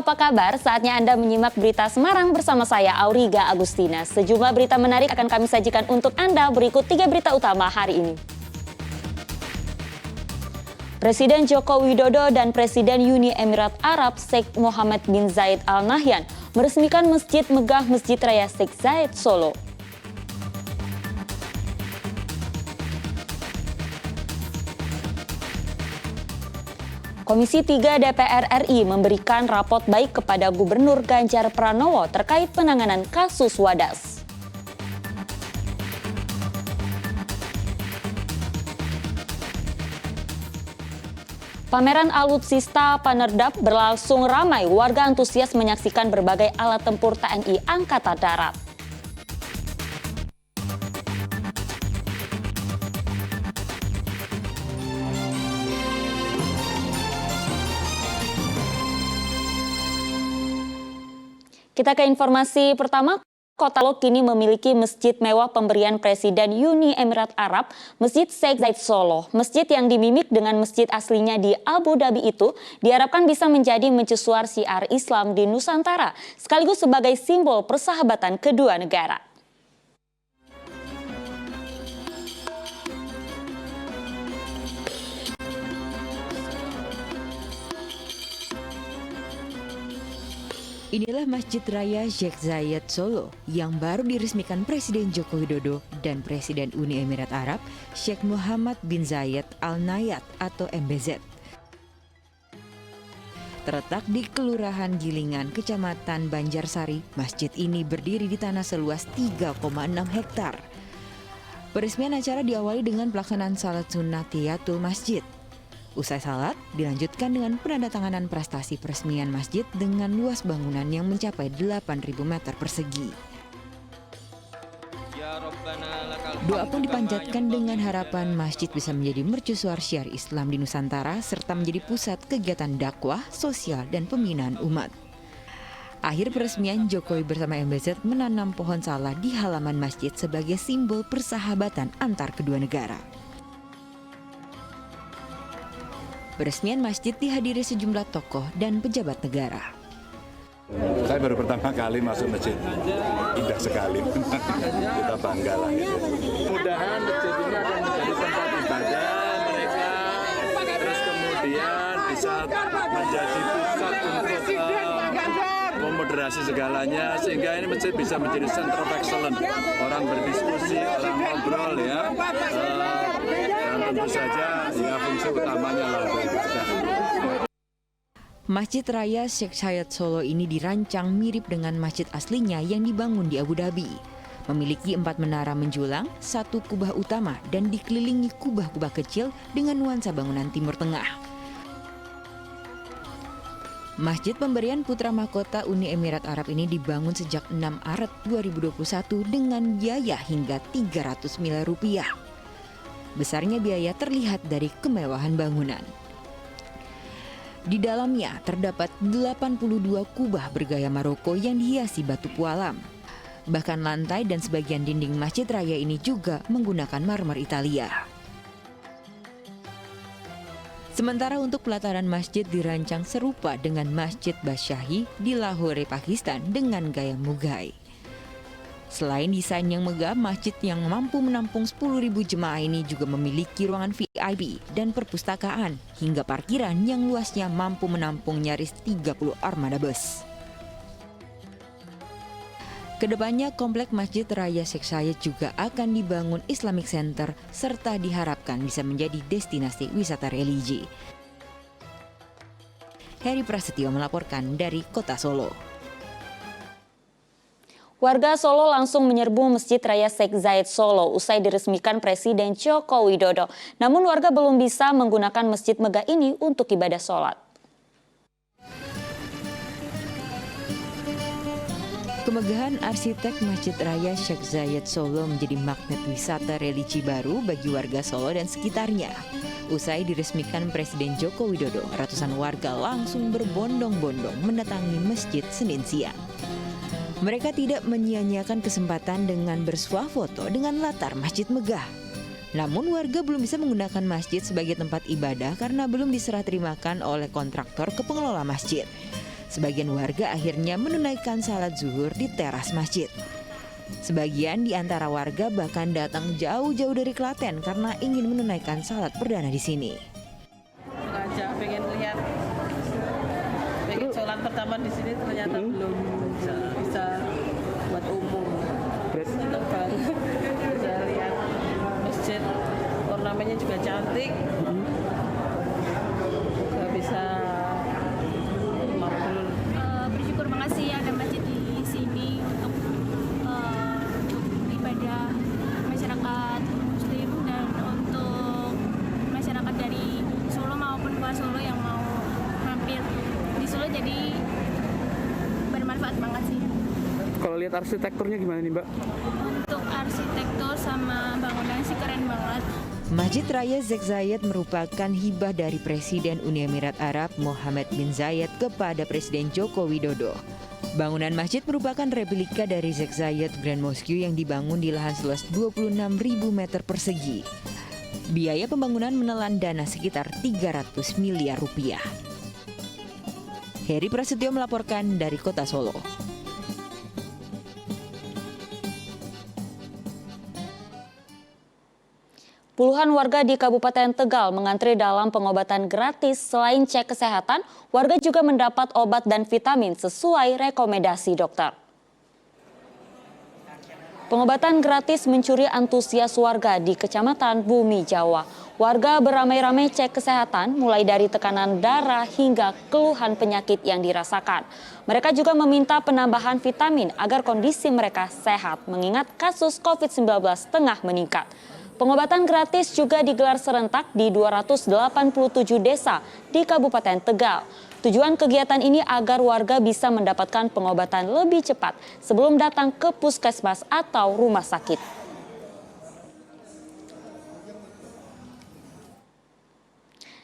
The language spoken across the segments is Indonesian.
apa kabar? Saatnya Anda menyimak berita Semarang bersama saya, Auriga Agustina. Sejumlah berita menarik akan kami sajikan untuk Anda. Berikut 3 berita utama hari ini. Presiden Joko Widodo dan Presiden Uni Emirat Arab Sheikh Mohammed bin Zayed Al Nahyan meresmikan Masjid Megah Masjid Raya Sheikh Zayed Solo. Komisi 3 DPR RI memberikan rapot baik kepada Gubernur Ganjar Pranowo terkait penanganan kasus Wadas. Pameran Alutsista Panerdap berlangsung ramai, warga antusias menyaksikan berbagai alat tempur TNI Angkatan Darat. Kita ke informasi pertama. Kota Solo kini memiliki masjid mewah pemberian Presiden Uni Emirat Arab, Masjid Sheikh Zayed Solo. Masjid yang dimimik dengan masjid aslinya di Abu Dhabi itu diharapkan bisa menjadi mercusuar syiar Islam di Nusantara, sekaligus sebagai simbol persahabatan kedua negara. Inilah Masjid Raya Sheikh Zayed Solo yang baru diresmikan Presiden Joko Widodo dan Presiden Uni Emirat Arab Sheikh Mohammed bin Zayed Al Nahyan atau MBZ. Terletak di Kelurahan Gilingan, Kecamatan Banjarsari, masjid ini berdiri di tanah seluas 3,6 hektar. Peresmian acara diawali dengan pelaksanaan salat sunnah Tahiyatul Masjid. Usai salat, dilanjutkan dengan penandatanganan prestasi peresmian masjid dengan luas bangunan yang mencapai 8.000 meter persegi. Doa pun dipanjatkan dengan harapan masjid bisa menjadi mercusuar syiar Islam di Nusantara serta menjadi pusat kegiatan dakwah, sosial, dan pembinaan umat. Akhir peresmian, Jokowi bersama MBZ menanam pohon salak di halaman masjid sebagai simbol persahabatan antar kedua negara. Peresmian masjid dihadiri sejumlah tokoh dan pejabat negara. Saya baru pertama kali masuk masjid, indah sekali. Kita bangga lah. Mudah-mudahan masjid ini akan menjadi tempat ibadah mereka, terus kemudian bisa menjadi pusat untuk memoderasi segalanya, sehingga ini masjid bisa menjadi center of excellence. Orang berdiskusi, orang ngobrol ya. Dan tentu saja ya fungsi utamanya lah. Masjid Raya Sheikh Zayed Solo ini dirancang mirip dengan masjid aslinya yang dibangun di Abu Dhabi. Memiliki 4 menara menjulang, 1 kubah utama, dan dikelilingi kubah-kubah kecil dengan nuansa bangunan Timur Tengah. Masjid pemberian putra mahkota Uni Emirat Arab ini dibangun sejak 6 Maret 2021 dengan biaya hingga 300 miliar rupiah. Besarnya biaya terlihat dari kemewahan bangunan. Di dalamnya terdapat 82 kubah bergaya Maroko yang dihiasi batu pualam. Bahkan lantai dan sebagian dinding Masjid Raya ini juga menggunakan marmer Italia. Sementara untuk pelataran masjid dirancang serupa dengan Masjid Badshahi di Lahore, Pakistan dengan gaya Mughal. Selain desain yang megah, masjid yang mampu menampung 10.000 jemaah ini juga memiliki ruangan VIP dan perpustakaan hingga parkiran yang luasnya mampu menampung nyaris 30 armada bus. Kedepannya, komplek Masjid Raya Sheikh Zayed juga akan dibangun Islamic Center serta diharapkan bisa menjadi destinasi wisata religi. Heri Prasetyo melaporkan dari Kota Solo. Warga Solo langsung menyerbu Masjid Raya Sheikh Zayed Solo usai diresmikan Presiden Joko Widodo. Namun warga belum bisa menggunakan masjid megah ini untuk ibadah sholat. Kemegahan arsitek Masjid Raya Sheikh Zayed Solo menjadi magnet wisata religi baru bagi warga Solo dan sekitarnya. Usai diresmikan Presiden Joko Widodo, ratusan warga langsung berbondong-bondong mendatangi masjid Senin siang. Mereka tidak menyia-nyiakan kesempatan dengan bersuah foto dengan latar masjid megah. Namun warga belum bisa menggunakan masjid sebagai tempat ibadah karena belum diserah terimakan oleh kontraktor ke pengelola masjid. Sebagian warga akhirnya menunaikan salat zuhur di teras masjid. Sebagian di antara warga bahkan datang jauh-jauh dari Klaten karena ingin menunaikan salat perdana di sini. Sengaja pengen lihat, pengen sholat pertama di sini ternyata belum bisa buat umum. Senang banget bisa lihat masjid, ornamennya juga cantik, juga bisa makmur. Bersyukur, makasih ada masjid di sini untuk ibadah masyarakat muslim dan untuk masyarakat dari Solo maupun luar Solo yang mau mampir di Solo, jadi bermanfaat banget sih. Kalau lihat arsitekturnya gimana nih, Mbak? Untuk arsitektur sama bangunan sih keren banget. Masjid Raya Sheikh Zayed merupakan hibah dari Presiden Uni Emirat Arab Mohammed bin Zayed kepada Presiden Joko Widodo. Bangunan masjid merupakan replika dari Sheikh Zayed Grand Mosque yang dibangun di lahan seluas 26.000 meter persegi. Biaya pembangunan menelan dana sekitar 300 miliar rupiah. Heri Prasetyo melaporkan dari Kota Solo. Puluhan warga di Kabupaten Tegal mengantri dalam pengobatan gratis. Selain cek kesehatan, warga juga mendapat obat dan vitamin sesuai rekomendasi dokter. Pengobatan gratis mencuri antusias warga di Kecamatan Bumi Jawa. Warga beramai-ramai cek kesehatan mulai dari tekanan darah hingga keluhan penyakit yang dirasakan. Mereka juga meminta penambahan vitamin agar kondisi mereka sehat mengingat kasus COVID-19 tengah meningkat. Pengobatan gratis juga digelar serentak di 287 desa di Kabupaten Tegal. Tujuan kegiatan ini agar warga bisa mendapatkan pengobatan lebih cepat sebelum datang ke puskesmas atau rumah sakit.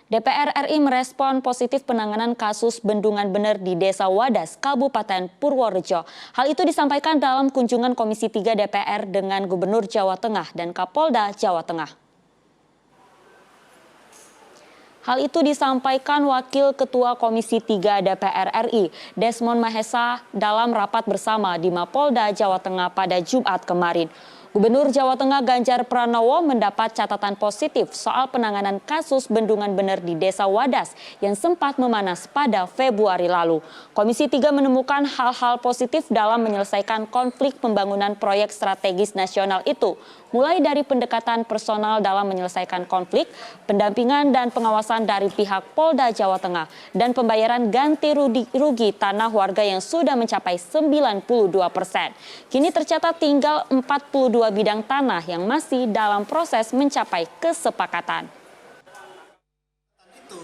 DPR RI merespon positif penanganan kasus bendungan bener di Desa Wadas, Kabupaten Purworejo. Hal itu disampaikan dalam kunjungan Komisi 3 DPR dengan Gubernur Jawa Tengah dan Kapolda Jawa Tengah. Hal itu disampaikan Wakil Ketua Komisi 3 DPR RI, Desmond Mahesa, dalam rapat bersama di Mapolda Jawa Tengah pada Jumat kemarin. Gubernur Jawa Tengah Ganjar Pranowo mendapat catatan positif soal penanganan kasus bendungan bener di Desa Wadas yang sempat memanas pada Februari lalu. Komisi 3 menemukan hal-hal positif dalam menyelesaikan konflik pembangunan proyek strategis nasional itu, mulai dari pendekatan personal dalam menyelesaikan konflik, pendampingan dan pengawasan dari pihak Polda Jawa Tengah, dan pembayaran ganti rugi tanah warga yang sudah mencapai 92%. Kini tercatat tinggal 42 bidang tanah yang masih dalam proses mencapai kesepakatan. Itu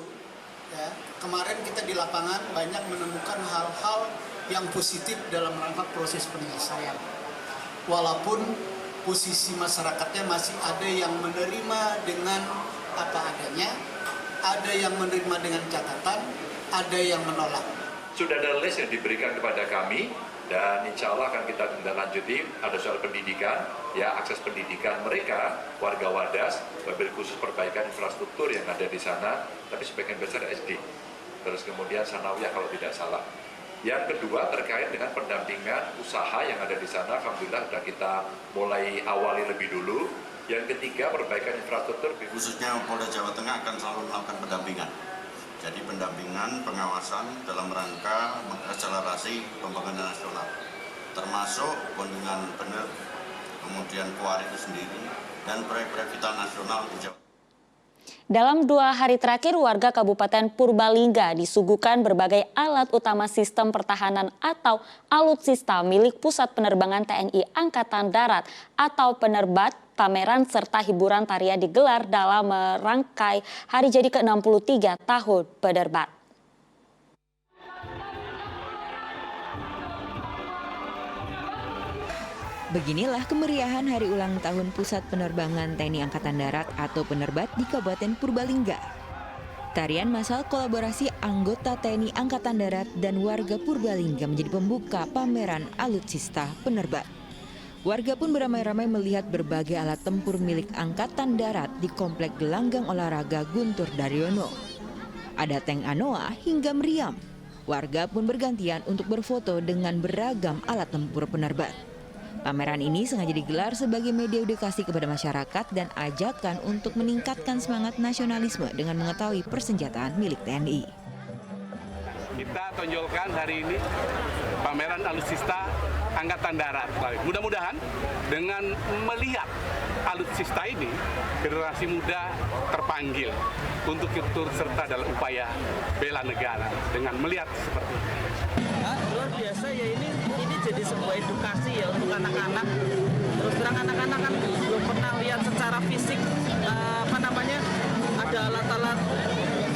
ya, kemarin kita di lapangan banyak menemukan hal-hal yang positif dalam rangka proses penyelesaian. Walaupun posisi masyarakatnya masih ada yang menerima dengan apa adanya, ada yang menerima dengan catatan, ada yang menolak. Sudah ada list yang diberikan kepada kami dan insya Allah akan kita tindak lanjuti. Ada soal pendidikan, ya akses pendidikan mereka, warga Wadas, wabil khusus perbaikan infrastruktur yang ada di sana, tapi sebagian besar SD. Terus kemudian sanawiyah kalau tidak salah. Yang kedua terkait dengan pendampingan usaha yang ada di sana, alhamdulillah sudah kita mulai awali lebih dulu. Yang ketiga perbaikan infrastruktur. Khususnya Polda Jawa Tengah akan selalu melakukan pendampingan. Jadi pendampingan, pengawasan dalam rangka mengakselerasi pembangunan nasional, termasuk bendungan bener, kemudian Kuari itu sendiri, dan proyek-proyek vital nasional di Jawa. Dalam 2 hari terakhir, warga Kabupaten Purbalingga disuguhkan berbagai alat utama sistem pertahanan atau alutsista milik Pusat Penerbangan TNI Angkatan Darat atau Penerbat. Pameran serta hiburan tarian digelar dalam merangkai hari jadi ke-63 tahun Penerbat. Beginilah kemeriahan hari ulang tahun Pusat Penerbangan TNI Angkatan Darat atau Penerbat di Kabupaten Purbalingga. Tarian massal kolaborasi anggota TNI Angkatan Darat dan warga Purbalingga menjadi pembuka pameran alutsista Penerbat. Warga pun beramai-ramai melihat berbagai alat tempur milik Angkatan Darat di Komplek Gelanggang Olahraga Guntur Daryono. Ada tank Anoa hingga meriam. Warga pun bergantian untuk berfoto dengan beragam alat tempur penerbat. Pameran ini sengaja digelar sebagai media edukasi kepada masyarakat dan ajakan untuk meningkatkan semangat nasionalisme dengan mengetahui persenjataan milik TNI. Kita tonjolkan hari ini pameran alutsista Angkatan Darat. Mudah-mudahan dengan melihat alutsista ini, generasi muda terpanggil untuk turut serta dalam upaya bela negara dengan melihat seperti ini. Luar biasa ya, ini jadi sebuah edukasi ya untuk anak-anak. Terus terang anak-anak kan belum pernah lihat secara fisik ada alat-alat,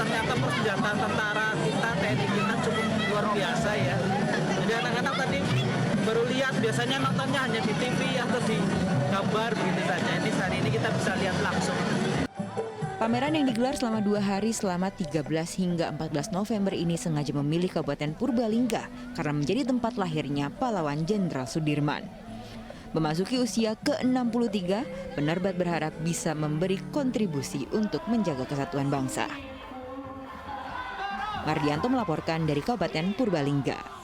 ternyata persenjataan tentara kita, TNI kita cukup luar biasa ya. Jadi anak-anak tadi baru lihat, biasanya nontonnya hanya di TV atau di gambar begitu saja. Ini hari ini kita bisa lihat langsung. Pameran yang digelar selama 2 hari selama 13 hingga 14 November ini sengaja memilih Kabupaten Purbalingga karena menjadi tempat lahirnya pahlawan Jenderal Sudirman. Memasuki usia ke-63, penerbat berharap bisa memberi kontribusi untuk menjaga kesatuan bangsa. Mardianto melaporkan dari Kabupaten Purbalingga.